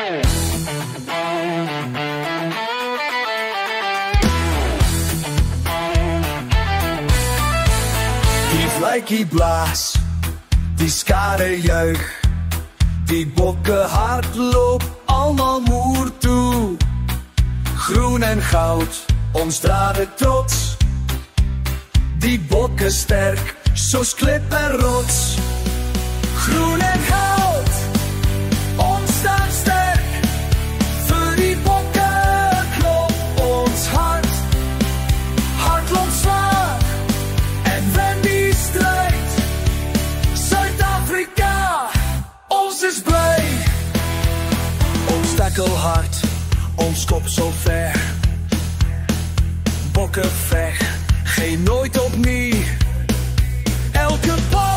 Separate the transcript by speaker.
Speaker 1: Die vlijkie blaas, die skare juich, die bokken hardloop, allemaal moer toe. Groen en goud, ons draden trots. Die bokken sterk, zoals klip en rots. Groen en goud, ons staan sterk. Voor die bokken klopt ons hart. Hart loopt zwaar, en wen die strijd. Zuid-Afrika, ons is blij. Ons takkelhard, ons kop zo ver. Bokken weg, geen nooit opnieuw. Elke bal